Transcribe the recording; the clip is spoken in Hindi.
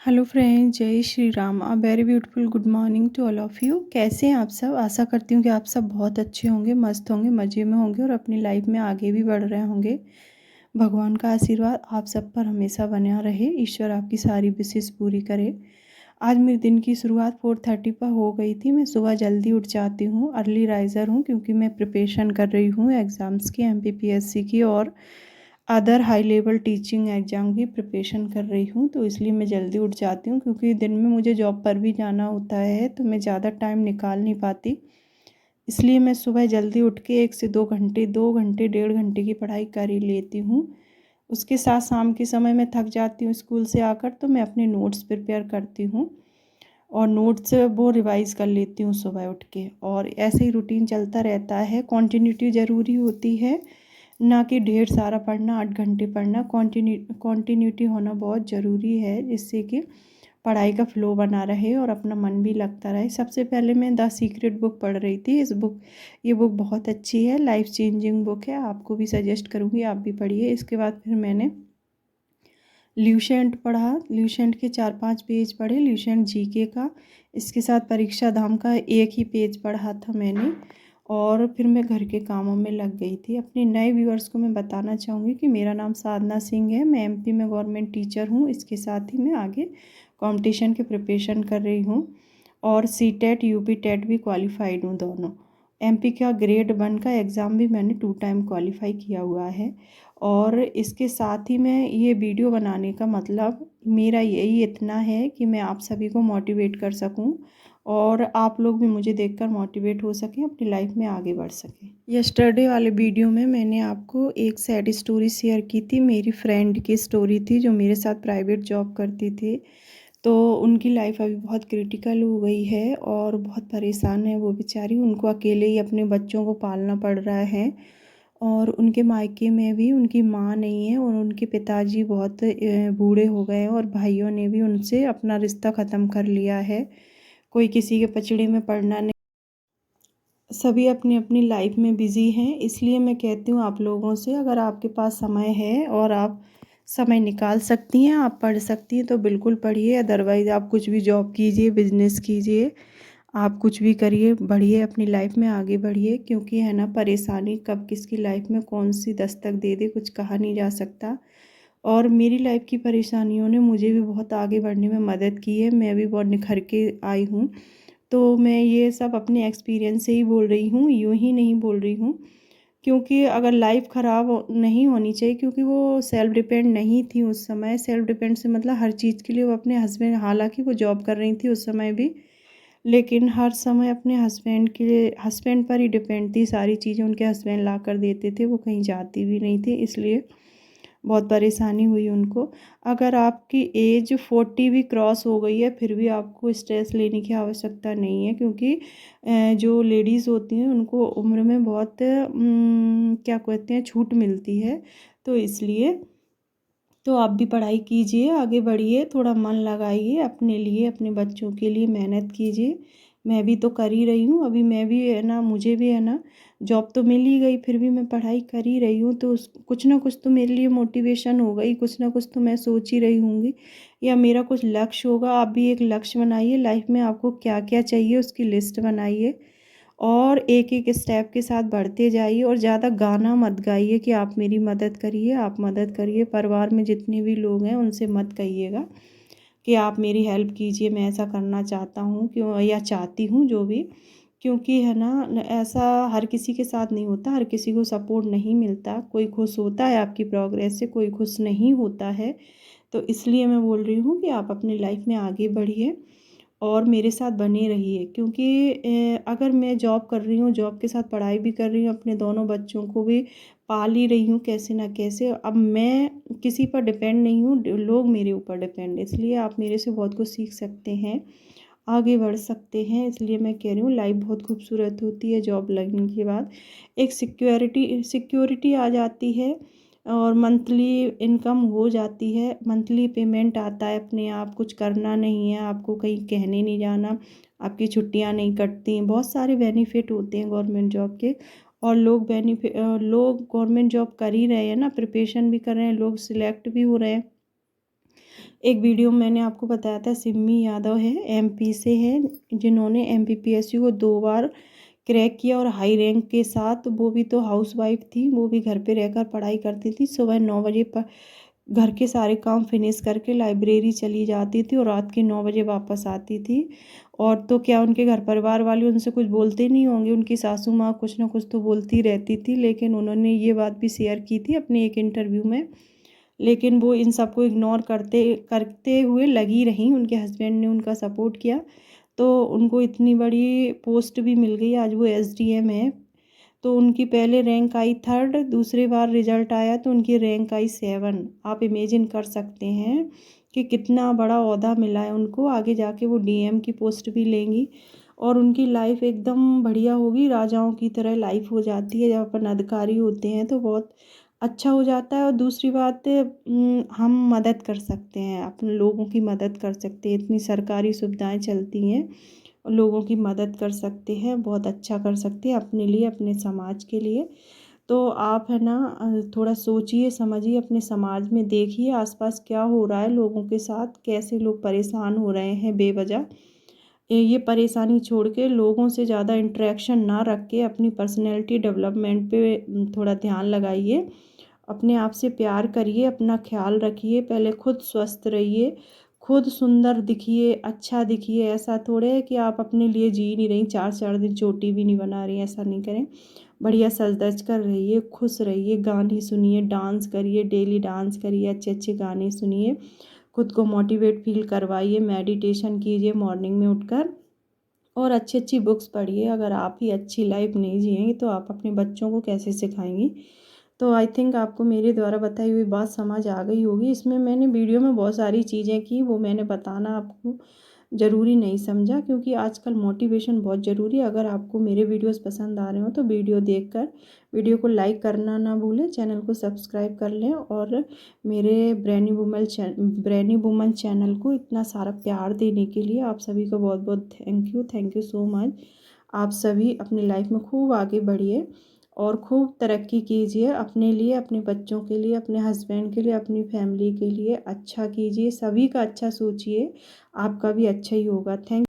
हेलो फ्रेंड्स, जय Shri Ram. A very beautiful good morning to all of you. कैसे हैं आप सब? आशा करती हूँ कि आप सब बहुत अच्छे होंगे, मस्त होंगे, मज़े में होंगे और अपनी लाइफ में आगे भी बढ़ रहे होंगे। भगवान का आशीर्वाद आप सब पर हमेशा बना रहे। ईश्वर आपकी सारी विशेष पूरी करे। आज मेरे दिन की शुरुआत 4:30 पर हो गई थी। मैं सुबह जल्दी उठ जाती हूँ, अर्ली राइज़र हूँ क्योंकि मैं प्रिपरेशन कर रही हूँ एग्ज़ाम्स की, एमपीपीएससी की और other high level teaching exam की प्रिपरेशन कर रही हूँ। तो इसलिए मैं जल्दी उठ जाती हूँ क्योंकि दिन में मुझे जॉब पर भी जाना होता है, तो मैं ज़्यादा टाइम निकाल नहीं पाती। इसलिए मैं सुबह जल्दी उठ के 1 से 2 घंटे 1.5 घंटे की पढ़ाई कर ही लेती हूँ। उसके साथ शाम के समय मैं थक जाती हूँ स्कूल से आकर, तो मैं अपने नोट्स प्रिपेयर करती हूँ और नोट्स वो रिवाइज़ कर लेती हूँ सुबह उठ के। और ऐसे ही रूटीन चलता रहता है। कॉन्टिन्यूटी ज़रूरी होती है, ना कि ढेर सारा पढ़ना, 8 घंटे पढ़ना। कॉन्टिन्यूटी होना बहुत ज़रूरी है जिससे कि पढ़ाई का फ्लो बना रहे और अपना मन भी लगता रहे। सबसे पहले मैं द सीक्रेट बुक पढ़ रही थी। ये बुक बहुत अच्छी है, लाइफ चेंजिंग बुक है। आपको भी सजेस्ट करूँगी, आप भी पढ़िए। इसके बाद फिर मैंने ल्यूसेंट पढ़ा। ल्यूसेंट के 4-5 पेज पढ़े, ल्यूसेंट जीके का। इसके साथ परीक्षा धाम का एक ही पेज पढ़ा था मैंने। और फिर मैं घर के कामों में लग गई थी। अपने नए व्यूअर्स को मैं बताना चाहूँगी कि मेरा नाम साधना सिंह है। मैं एमपी में गवर्नमेंट टीचर हूँ। इसके साथ ही मैं आगे कंपटीशन की प्रिपरेशन कर रही हूँ और सीटेट यूपी टेट भी क्वालिफाइड हूँ दोनों। एमपी का ग्रेड 1 का एग्ज़ाम भी मैंने 2 टाइम क्वालिफाई किया हुआ है। और इसके साथ ही मैं ये वीडियो बनाने का मतलब मेरा यही इतना है कि मैं आप सभी को मोटिवेट कर सकूं और आप लोग भी मुझे देखकर मोटिवेट हो सकें, अपनी लाइफ में आगे बढ़ सकें। यस्टरडे वाले वीडियो में मैंने आपको एक सैड स्टोरी शेयर की थी। मेरी फ्रेंड की स्टोरी थी जो मेरे साथ प्राइवेट जॉब करती थी। तो उनकी लाइफ अभी बहुत क्रिटिकल हो गई है और बहुत परेशान है वो बेचारी। उनको अकेले ही अपने बच्चों को पालना पड़ रहा है और उनके मायके में भी उनकी माँ नहीं है और उनके पिताजी बहुत बूढ़े हो गए हैं और भाइयों ने भी उनसे अपना रिश्ता ख़त्म कर लिया है। कोई किसी के पचड़े में पड़ना नहीं, सभी अपनी अपनी लाइफ में बिज़ी हैं। इसलिए मैं कहती हूँ आप लोगों से, अगर आपके पास समय है और आप समय निकाल सकती हैं, आप पढ़ सकती हैं तो बिल्कुल पढ़िए। अदरवाइज़ आप कुछ भी जॉब कीजिए, बिजनेस कीजिए, आप कुछ भी करिए, बढ़िए, अपनी लाइफ में आगे बढ़िए। क्योंकि है ना, परेशानी कब किसकी लाइफ में कौन सी दस्तक दे दे कुछ कहा नहीं जा सकता। और मेरी लाइफ की परेशानियों ने मुझे भी बहुत आगे बढ़ने में मदद की है। मैं भी बहुत निखर के आई हूँ। तो मैं ये सब अपने एक्सपीरियंस से ही बोल रही हूँ, यूँ ही नहीं बोल रही हूँ। क्योंकि अगर लाइफ ख़राब नहीं होनी चाहिए, क्योंकि वो सेल्फ डिपेंड नहीं थी उस समय। सेल्फ डिपेंड से मतलब हर चीज़ के लिए वो अपने हस्बैंड, हालांकि वो जॉब कर रही थी उस समय भी, लेकिन हर समय अपने हस्बैंड के लिए, हस्बैंड पर ही डिपेंड थी। सारी चीज़ें उनके हस्बैंड ला कर देते थे, वो कहीं जाती भी नहीं थी। इसलिए बहुत परेशानी हुई उनको। अगर आपकी एज 40 भी क्रॉस हो गई है फिर भी आपको स्ट्रेस लेने की आवश्यकता नहीं है। क्योंकि जो लेडीज़ होती हैं उनको उम्र में बहुत क्या कहते हैं, छूट मिलती है। तो इसलिए तो आप भी पढ़ाई कीजिए, आगे बढ़िए, थोड़ा मन लगाइए अपने लिए, अपने बच्चों के लिए मेहनत कीजिए। मैं भी तो कर ही रही हूँ। अभी मैं भी है ना, मुझे भी है ना, जॉब तो मिल ही गई, फिर भी मैं पढ़ाई कर ही रही हूँ। तो कुछ ना कुछ तो मेरे लिए मोटिवेशन होगा ही, कुछ ना कुछ तो मैं सोच ही रही होंगी या मेरा कुछ लक्ष्य होगा। आप भी एक लक्ष्य बनाइए लाइफ में, आपको क्या क्या चाहिए उसकी लिस्ट बनाइए और एक एक स्टेप के साथ बढ़ते जाइए। और ज़्यादा गाना मत गाइए कि आप मेरी मदद करिए, आप मदद करिए। परिवार में जितने भी लोग हैं उनसे मत कहिएगा कि आप मेरी हेल्प कीजिए, मैं ऐसा करना चाहता हूँ क्यों या चाहती हूँ, जो भी। क्योंकि है ना, ऐसा हर किसी के साथ नहीं होता, हर किसी को सपोर्ट नहीं मिलता। कोई खुश होता है आपकी प्रोग्रेस से, कोई खुश नहीं होता है। तो इसलिए मैं बोल रही हूँ कि आप अपनी लाइफ में आगे बढ़िए और मेरे साथ बने रहिए। क्योंकि अगर मैं जॉब कर रही हूँ, जॉब के साथ पढ़ाई भी कर रही हूँ, अपने दोनों बच्चों को भी पाल ही रही हूँ कैसे ना कैसे। अब मैं किसी पर डिपेंड नहीं हूँ, लोग मेरे ऊपर डिपेंड है। इसलिए आप मेरे से बहुत कुछ सीख सकते हैं, आगे बढ़ सकते हैं। इसलिए मैं कह रही हूँ लाइफ बहुत खूबसूरत होती है। जॉब लगने के बाद एक सिक्योरिटी आ जाती है और मंथली इनकम हो जाती है, मंथली पेमेंट आता है अपने आप। कुछ करना नहीं है, आपको कहीं कहने नहीं जाना, आपकी छुट्टियां नहीं कटती हैं। बहुत सारे बेनिफिट होते हैं गवर्नमेंट जॉब के। और लोग गवर्नमेंट जॉब कर ही रहे हैं ना, प्रिपरेशन भी कर रहे हैं, लोग सिलेक्ट भी हो रहे हैं। एक वीडियो में मैंने आपको बताया था, सिम्मी यादव है, एमपी से है, जिन्होंने एमपीपीएससी को 2 बार क्रैक किया और हाई रैंक के साथ। वो भी तो हाउसवाइफ थी, वो भी घर पे रहकर पढ़ाई करती थी। सुबह 9 बजे पर घर के सारे काम फिनिश करके लाइब्रेरी चली जाती थी और रात के 9 बजे वापस आती थी। और तो क्या उनके घर परिवार वाले उनसे कुछ बोलते नहीं होंगे, उनकी सासू माँ कुछ ना कुछ तो बोलती रहती थी, लेकिन उन्होंने ये बात भी शेयर की थी अपने एक इंटरव्यू में। लेकिन वो इन सबको इग्नोर करते करते हुए लगी रहीं। उनके हस्बैंड ने उनका सपोर्ट किया, तो उनको इतनी बड़ी पोस्ट भी मिल गई। आज वो एसडीएम है। तो उनकी पहले रैंक आई 3rd, दूसरी बार रिजल्ट आया तो उनकी रैंक आई 7। आप इमेजिन कर सकते हैं कि कितना बड़ा ओहदा मिला है उनको। आगे जाके वो डीएम की पोस्ट भी लेंगी और उनकी लाइफ एकदम बढ़िया होगी, राजाओं की तरह लाइफ हो जाती है। जब अपन अधिकारी होते हैं तो बहुत अच्छा हो जाता है। और दूसरी बात, हम मदद कर सकते हैं, अपने लोगों की मदद कर सकते हैं। इतनी सरकारी सुविधाएं चलती हैं, लोगों की मदद कर सकते हैं, बहुत अच्छा कर सकते हैं अपने लिए, अपने समाज के लिए। तो आप है ना, थोड़ा सोचिए समझिए, अपने समाज में देखिए आसपास क्या हो रहा है लोगों के साथ, कैसे लोग परेशान हो रहे हैं बेवजह। ये परेशानी छोड़ के लोगों से ज़्यादा इंटरेक्शन ना रख के अपनी पर्सनैलिटी डेवलपमेंट पे थोड़ा ध्यान लगाइए। अपने आप से प्यार करिए, अपना ख्याल रखिए, पहले खुद स्वस्थ रहिए, खुद सुंदर दिखिए, अच्छा दिखिए। ऐसा थोड़े है कि आप अपने लिए जी नहीं रही, 4 दिन चोटी भी नहीं बना रही, ऐसा नहीं करें। बढ़िया सज धज कर रहिए, खुश रहिए, गाने सुनिए, डांस करिए, डेली डांस करिए, अच्छे अच्छे गाने सुनिए, खुद को मोटिवेट फील करवाइए, मेडिटेशन कीजिए मॉर्निंग में उठकर, और अच्छी अच्छी बुक्स पढ़िए। अगर आप ही अच्छी लाइफ नहीं जिएंगी तो आप अपने बच्चों को कैसे सिखाएंगी। तो आई थिंक आपको मेरे द्वारा बताई हुई बात समझ आ गई होगी। इसमें मैंने वीडियो में बहुत सारी चीज़ें की, वो मैंने बताना आपको ज़रूरी नहीं समझा, क्योंकि आजकल मोटिवेशन बहुत ज़रूरी है। अगर आपको मेरे वीडियोस पसंद आ रहे हो तो वीडियो देखकर वीडियो को लाइक करना ना भूलें, चैनल को सब्सक्राइब कर लें, और मेरे ब्रेनी वुमन चैनल को इतना सारा प्यार देने के लिए आप सभी को बहुत बहुत थैंक यू सो मच। आप सभी अपनी लाइफ में खूब आगे बढ़िए और खूब तरक्की कीजिए, अपने लिए, अपने बच्चों के लिए, अपने हस्बैंड के लिए, अपनी फैमिली के लिए अच्छा कीजिए, सभी का अच्छा सोचिए, आपका भी अच्छा ही होगा। थैंक